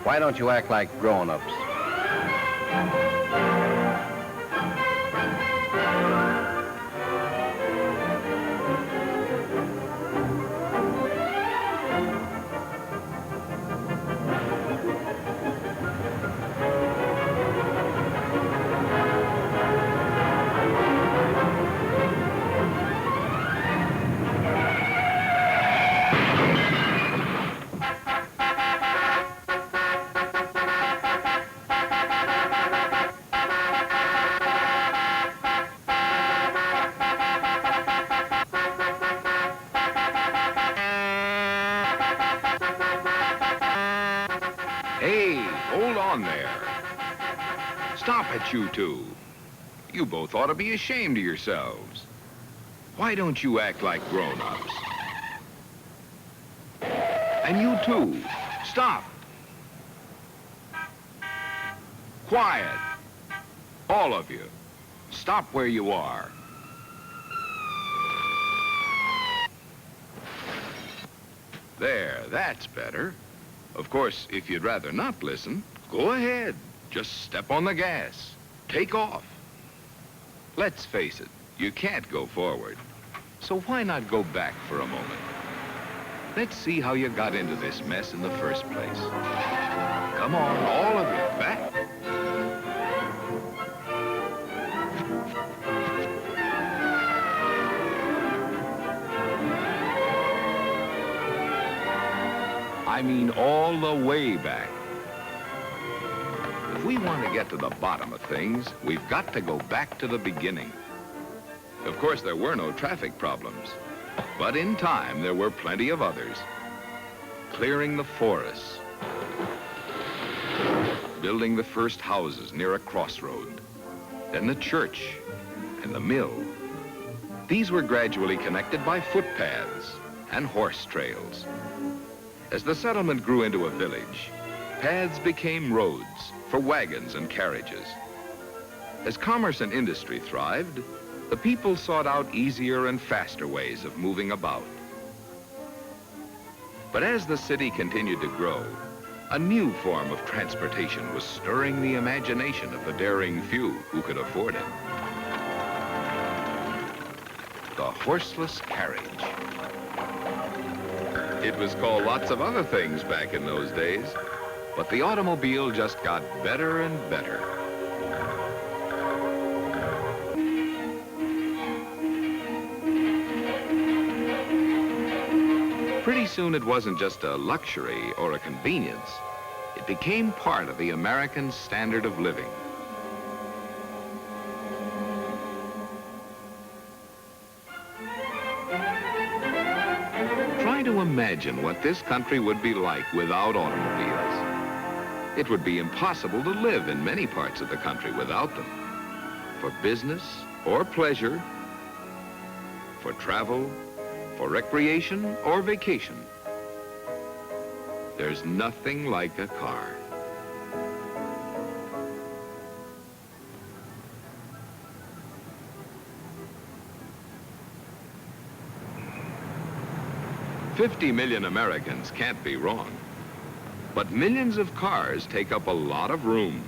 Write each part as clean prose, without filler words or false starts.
Why don't you act like grown-ups? Hey, hold on there. Stop it, you two. You both ought to be ashamed of yourselves. Why don't you act like grown-ups? And you too, stop. Quiet. All of you. Stop where you are. There, that's better. Of course, if you'd rather not listen, go ahead. Just step on the gas. Take off. Let's face it, you can't go forward. So why not go back for a moment? Let's see how you got into this mess in the first place. Come on, all of you, back. I mean all the way back. If we want to get to the bottom of things, we've got to go back to the beginning. Of course, there were no traffic problems, but in time, there were plenty of others. Clearing the forests, building the first houses near a crossroad, then the church and the mill. These were gradually connected by footpaths and horse trails. As the settlement grew into a village, paths became roads for wagons and carriages. As commerce and industry thrived, the people sought out easier and faster ways of moving about. But as the city continued to grow, a new form of transportation was stirring the imagination of the daring few who could afford it. The horseless carriage. It was called lots of other things back in those days, but the automobile just got better and better. Pretty soon it wasn't just a luxury or a convenience. It became part of the American standard of living. Try to imagine what this country would be like without automobiles. It would be impossible to live in many parts of the country without them. For business or pleasure, for travel, for recreation or vacation. There's nothing like a car. 50 million Americans can't be wrong. But millions of cars take up a lot of room,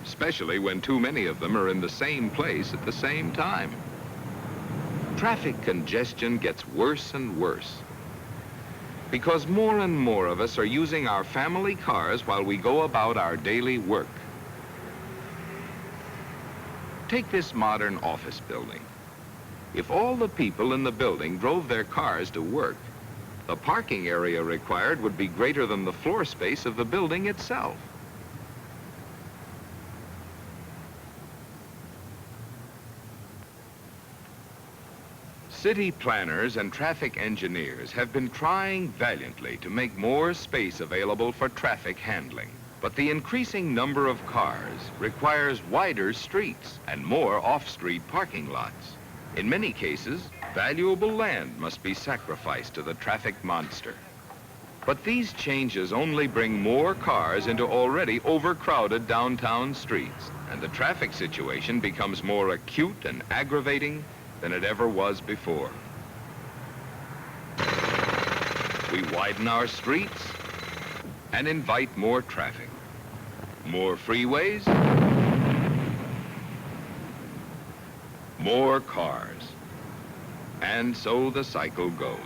especially when too many of them are in the same place at the same time. Traffic congestion gets worse and worse because more and more of us are using our family cars while we go about our daily work. Take this modern office building. If all the people in the building drove their cars to work, the parking area required would be greater than the floor space of the building itself. City planners and traffic engineers have been trying valiantly to make more space available for traffic handling. But the increasing number of cars requires wider streets and more off-street parking lots. In many cases, valuable land must be sacrificed to the traffic monster. But these changes only bring more cars into already overcrowded downtown streets, and the traffic situation becomes more acute and aggravating than it ever was before. We widen our streets and invite more traffic. More freeways, more cars, and so the cycle goes.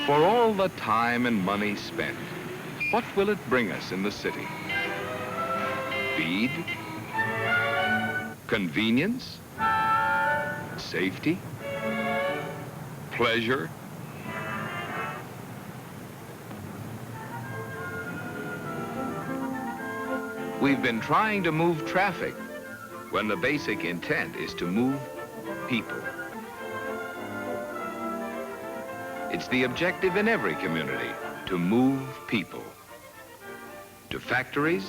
For all the time and money spent, what will it bring us in the city? Speed? Convenience? Safety? Pleasure? We've been trying to move traffic when the basic intent is to move people. It's the objective in every community to move people to factories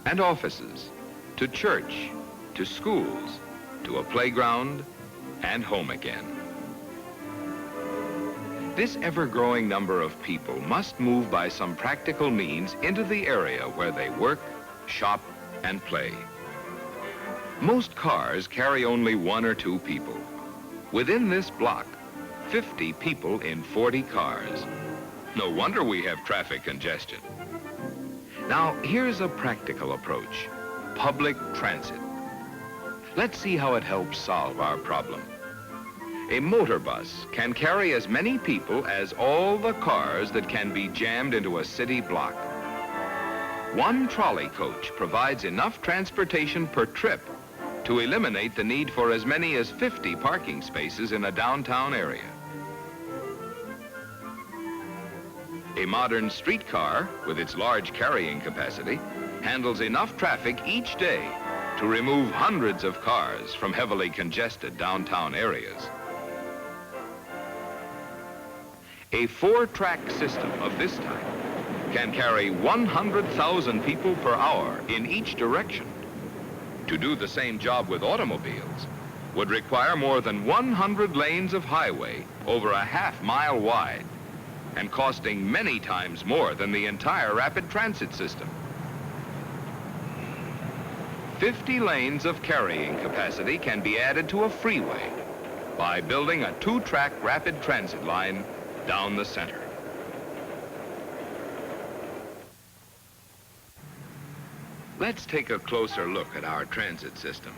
and offices, to church, to schools, to a playground, and home again. This ever-growing number of people must move by some practical means into the area where they work, shop, and play. Most cars carry only 1 or 2 people. Within this block, 50 people in 40 cars. No wonder we have traffic congestion. Now, here's a practical approach: public transit. Let's see how it helps solve our problem. A motor bus can carry as many people as all the cars that can be jammed into a city block. One trolley coach provides enough transportation per trip to eliminate the need for as many as 50 parking spaces in a downtown area. A modern streetcar, with its large carrying capacity, handles enough traffic each day to remove hundreds of cars from heavily congested downtown areas. A 4-track system of this type can carry 100,000 people per hour in each direction. To do the same job with automobiles would require more than 100 lanes of highway over a half-mile wide, and costing many times more than the entire rapid transit system. 50 lanes of carrying capacity can be added to a freeway by building a 2-track rapid transit line down the center. Let's take a closer look at our transit system.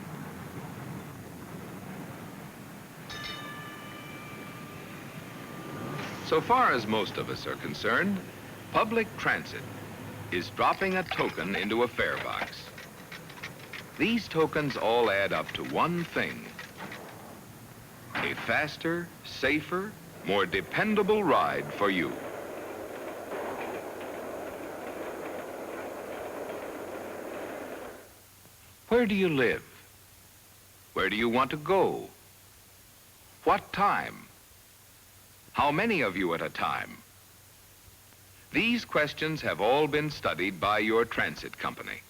So far as most of us are concerned, public transit is dropping a token into a fare box. These tokens all add up to one thing: a faster, safer, more dependable ride for you. Where do you live? Where do you want to go? What time? How many of you at a time? These questions have all been studied by your transit company.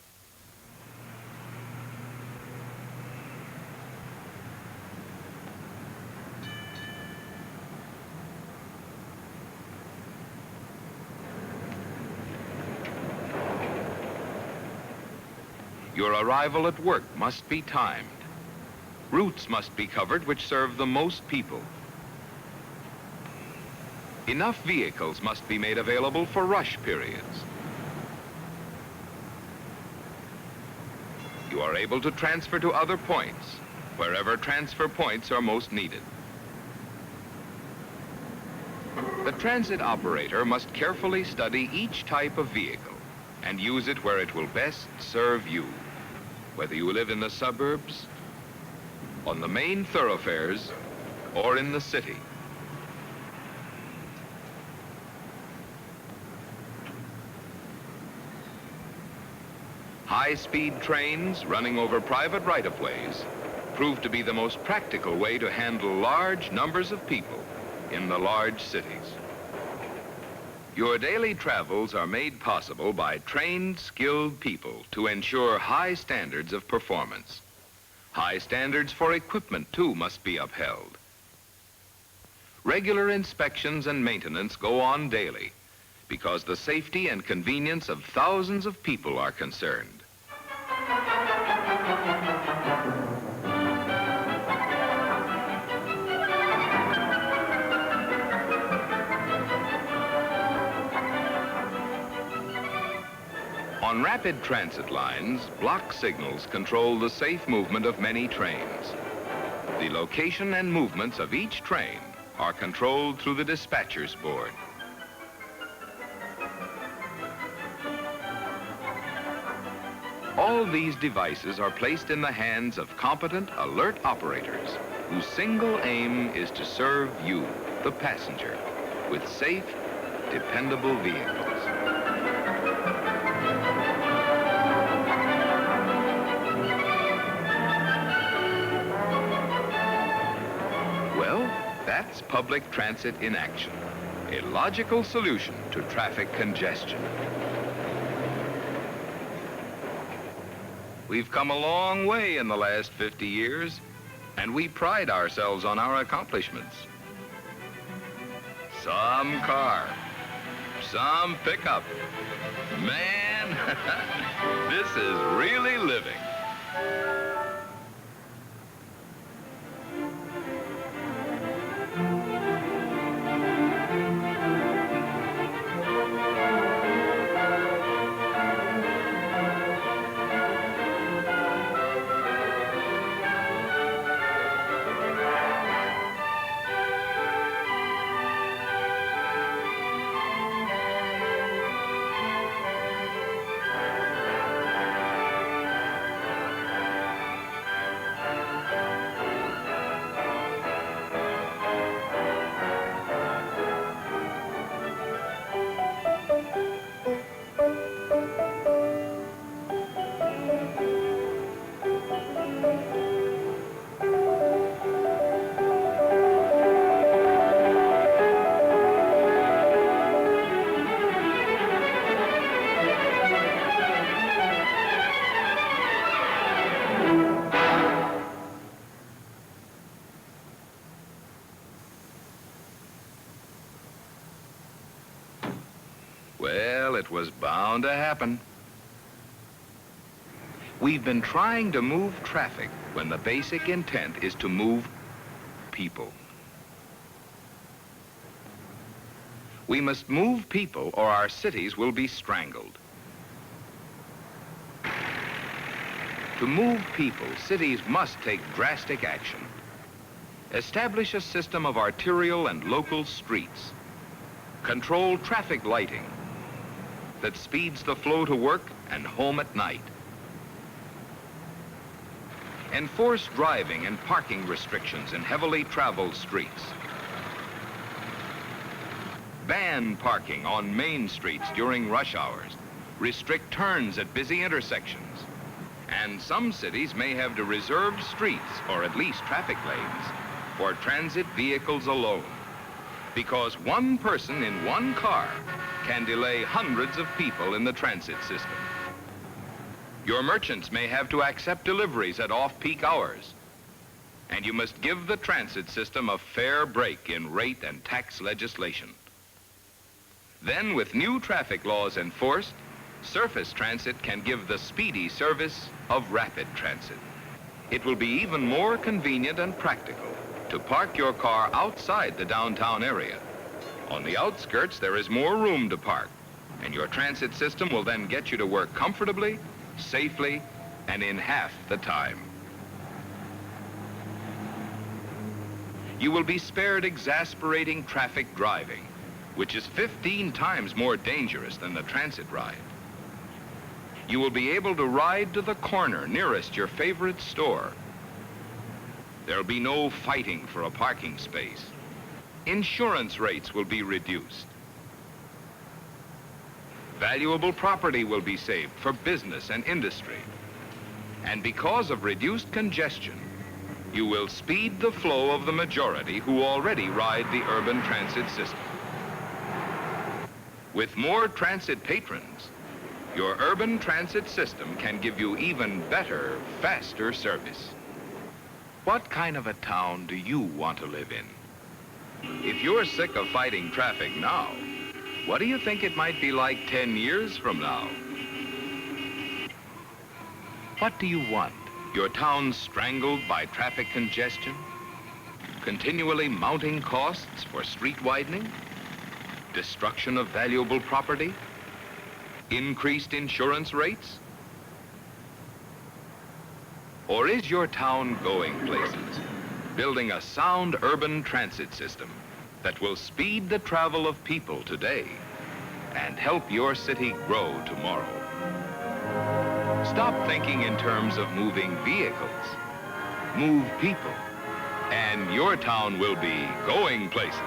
Your arrival at work must be timed. Routes must be covered which serve the most people. Enough vehicles must be made available for rush periods. You are able to transfer to other points, wherever transfer points are most needed. The transit operator must carefully study each type of vehicle and use it where it will best serve you, whether you live in the suburbs, on the main thoroughfares, or in the city. High-speed trains running over private right-of-ways prove to be the most practical way to handle large numbers of people in the large cities. Your daily travels are made possible by trained, skilled people to ensure high standards of performance. High standards for equipment, too, must be upheld. Regular inspections and maintenance go on daily because the safety and convenience of thousands of people are concerned. On rapid transit lines, block signals control the safe movement of many trains. The location and movements of each train are controlled through the dispatcher's board. All these devices are placed in the hands of competent, alert operators whose single aim is to serve you, the passenger, with safe, dependable vehicles. That's public transit in action, a logical solution to traffic congestion. We've come a long way in the last 50 years, and we pride ourselves on our accomplishments. Some car, some pickup. Man, this is really living. Well, it was bound to happen. We've been trying to move traffic when the basic intent is to move people. We must move people or our cities will be strangled. To move people, cities must take drastic action. Establish a system of arterial and local streets. Control traffic lighting that speeds the flow to work and home at night. Enforce driving and parking restrictions in heavily traveled streets. Ban parking on main streets during rush hours. Restrict turns at busy intersections. And some cities may have to reserve streets, or at least traffic lanes, for transit vehicles alone. Because one person in one car can delay hundreds of people in the transit system. Your merchants may have to accept deliveries at off-peak hours, and you must give the transit system a fair break in rate and tax legislation. Then, with new traffic laws enforced, surface transit can give the speedy service of rapid transit. It will be even more convenient and practical to park your car outside the downtown area. On the outskirts, there is more room to park, and your transit system will then get you to work comfortably, safely, and in half the time. You will be spared exasperating traffic driving, which is 15 times more dangerous than the transit ride. You will be able to ride to the corner nearest your favorite store. There'll be no fighting for a parking space. Insurance rates will be reduced. Valuable property will be saved for business and industry. And because of reduced congestion, you will speed the flow of the majority who already ride the urban transit system. With more transit patrons, your urban transit system can give you even better, faster service. What kind of a town do you want to live in? If you're sick of fighting traffic now, what do you think it might be like 10 years from now? What do you want? Your town strangled by traffic congestion? Continually mounting costs for street widening? Destruction of valuable property? Increased insurance rates? Or is your town going places, building a sound urban transit system that will speed the travel of people today and help your city grow tomorrow? Stop thinking in terms of moving vehicles. Move people, and your town will be going places.